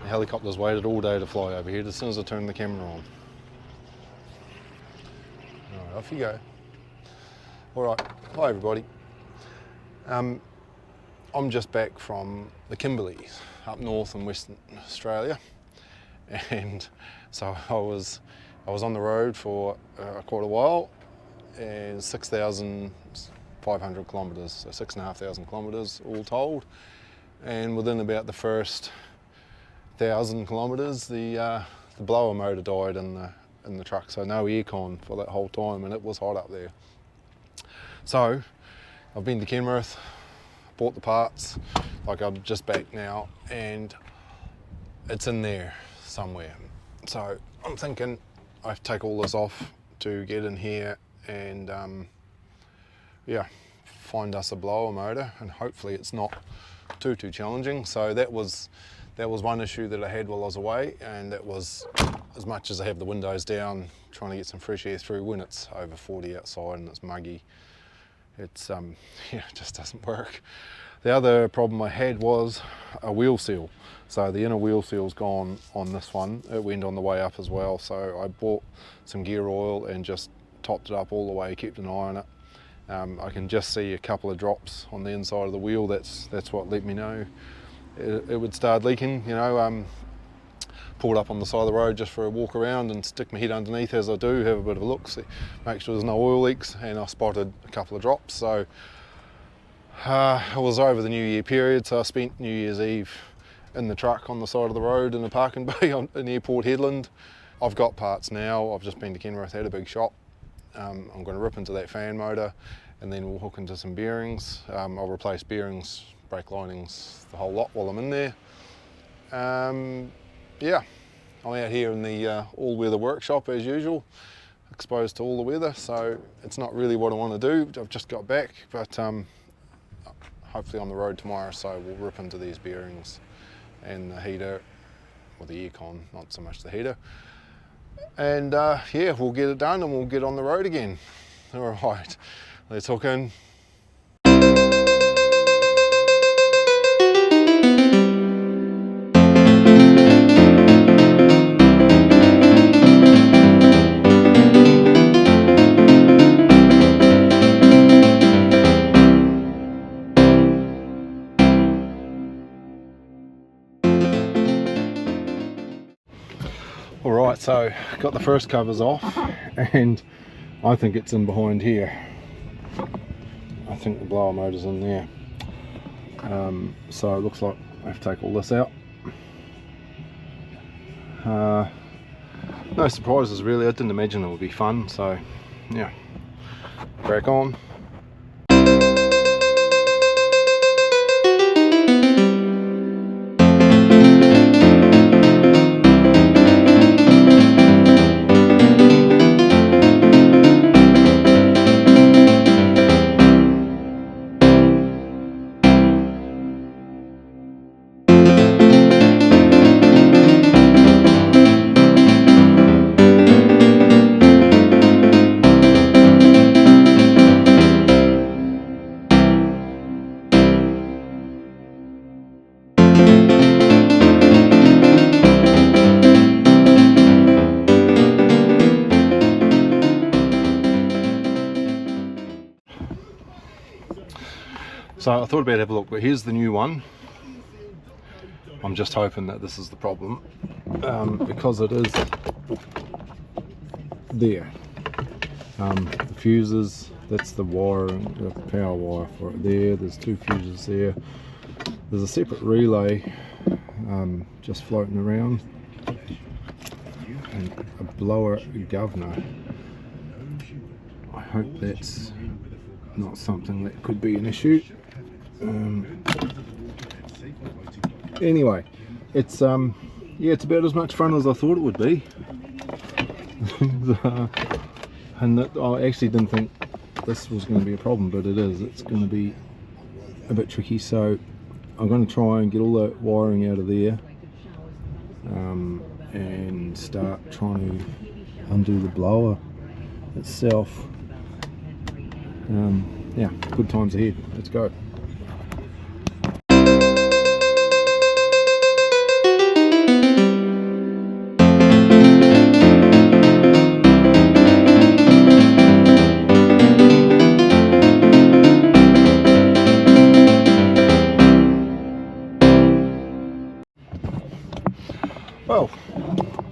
The helicopters waited all day to fly overhead as soon as I turned the camera on. Alright, off you go. Alright, hi everybody. I'm just back from the Kimberleys up north in Western Australia, and so I was on the road for quite a while, and 6,500 kilometres, so 6,500 kilometres all told, and within about the first 1,000 kilometres the blower motor died in the truck, so no aircon for that whole time, and it was hot up there. So I've been to Kenworth, bought the parts, like I'm just back now, and it's in there somewhere. So I'm thinking I have to take all this off to get in here and yeah, find us a blower motor, and hopefully it's not too challenging. So that was one issue that I had while I was away, and that was, as much as I have the windows down trying to get some fresh air through when it's over 40 outside and it's muggy, it's yeah, it just doesn't work. The other problem I had was a wheel seal. So the inner wheel seal's gone on this one. It went on the way up as well. So I bought some gear oil and just topped it up all the way, kept an eye on it. I can just see a couple of drops on the inside of the wheel. That's what let me know it would start leaking. You know, pulled up on the side of the road just for a walk around and stick my head underneath as I do, have a bit of a look, see, make sure there's no oil leaks, and I spotted a couple of drops. So it was over the New Year period, so I spent New Year's Eve in the truck on the side of the road in a parking bay in Airport Headland. I've got parts now. I've just been to Kenworth, had a big shop. I'm going to rip into that fan motor, and then we'll hook into some bearings. I'll replace bearings, brake linings, the whole lot while I'm in there. Yeah, I'm out here in the all-weather workshop as usual, exposed to all the weather, so it's not really what I want to do. I've just got back, but hopefully on the road tomorrow, so we'll rip into these bearings and the heater, or the aircon, not so much the heater. And yeah, we'll get it done and we'll get on the road again. All right, let's hook in. Alright, so got the first covers off, and I think it's in behind here. I think the blower motor's in there. So it looks like I have to take all this out. No surprises really, I didn't imagine it would be fun, so yeah, crack on. So I thought about have a look, but here's the new one. I'm just hoping that this is the problem, because it is there. The fuses, that's the wire, the power wire for it there. There's two fuses there. There's a separate relay just floating around, and a blower governor. I hope that's not something that could be an issue. Anyway, it's yeah, it's about as much fun as I thought it would be. And I actually didn't think this was going to be a problem, but it is. It's going to be a bit tricky, so I'm going to try and get all the wiring out of there, and start trying to undo the blower itself. Yeah, good times ahead. Let's go.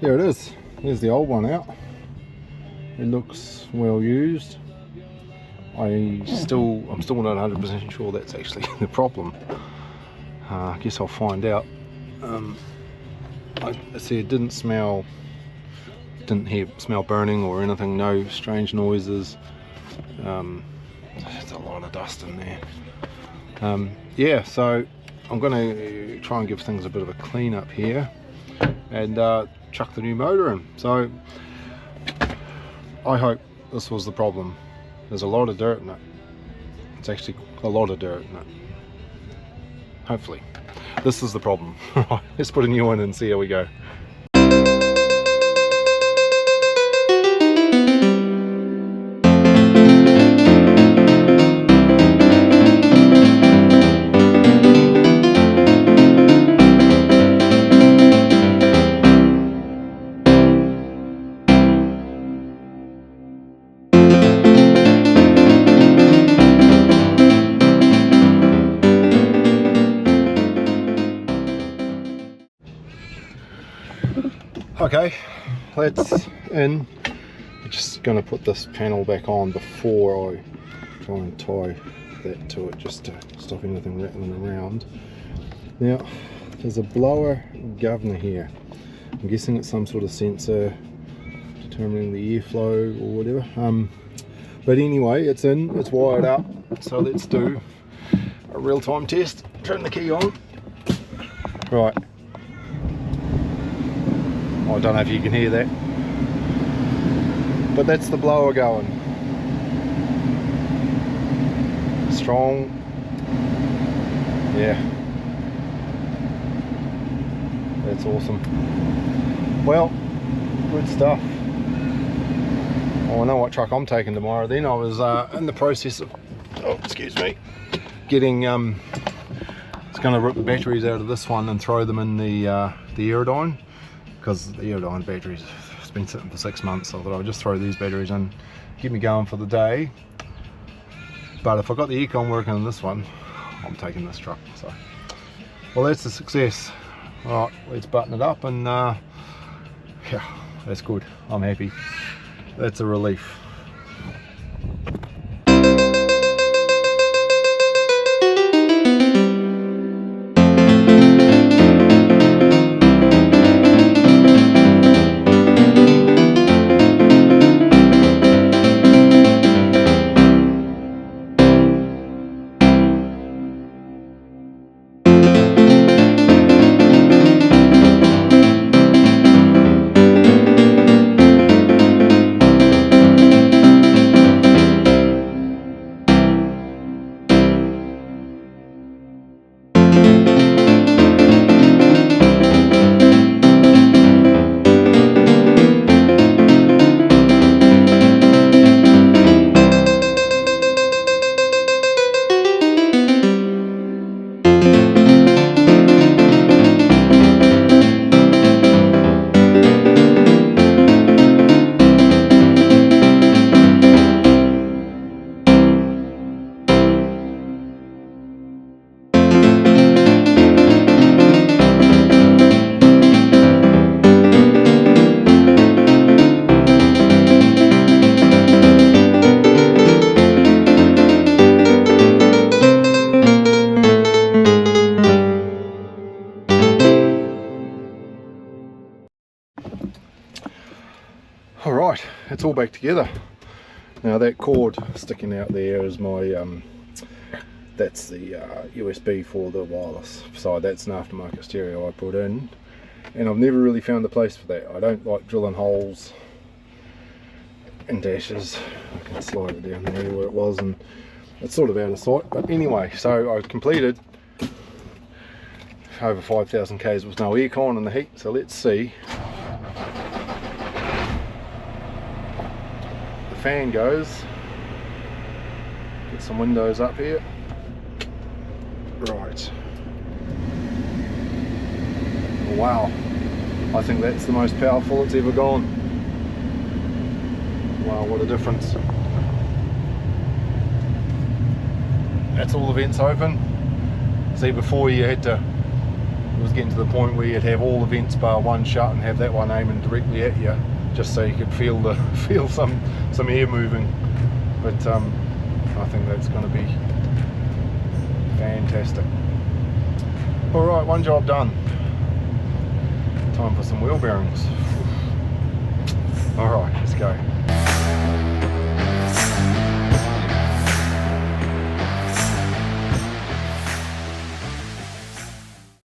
there it is. There's the old one out. It looks well used. I'm still not 100% sure that's actually the problem. I guess I'll find out. I see it didn't smell burning or anything, no strange noises. There's a lot of dust in there. Yeah, so I'm going to try and give things a bit of a clean up here and chuck the new motor in. So I hope this was the problem. There's a lot of dirt in it. It's actually a lot of dirt in it. Hopefully this is the problem. Let's put a new one in and see how we go. Okay, that's in. I'm just going to put this panel back on before I try and tie that to it, just to stop anything rattling around. Now, there's a blower governor here. I'm guessing it's some sort of sensor determining the airflow or whatever. But anyway, it's in, it's wired up. So let's do a real-time test. Turn the key on. Right. I don't know if you can hear that, but that's the blower going. Strong. Yeah, that's awesome. Well, good stuff. Oh, I know what truck I'm taking tomorrow then. I was in the process of, oh excuse me, getting it's going to rip the batteries out of this one and throw them in the Aerodyne, because the Aerodyne batteries has been sitting for 6 months. So I thought I'd just throw these batteries in, keep me going for the day. But if I got the aircon working on this one, I'm taking this truck. So, well, that's a success. All right, let's button it up, and yeah, that's good. I'm happy. That's a relief. Alright, it's all back together. Now that cord sticking out there is my, that's the USB for the wireless side. That's an aftermarket stereo I put in, and I've never really found a place for that. I don't like drilling holes and dashes. I can slide it down there where it was, and it's sort of out of sight. But anyway, so I completed over 5,000 k's with no aircon in the heat. So let's see. The fan goes. Get some windows up here. Right. Wow. I think that's the most powerful it's ever gone. Wow, what a difference. That's all the vents open. See, before you had to it was getting to the point where you'd have all the vents bar one shut and have that one aiming directly at you, just so you could feel some air moving. But I think that's going to be fantastic. All right, one job done. Time for some wheel bearings. All right, let's go.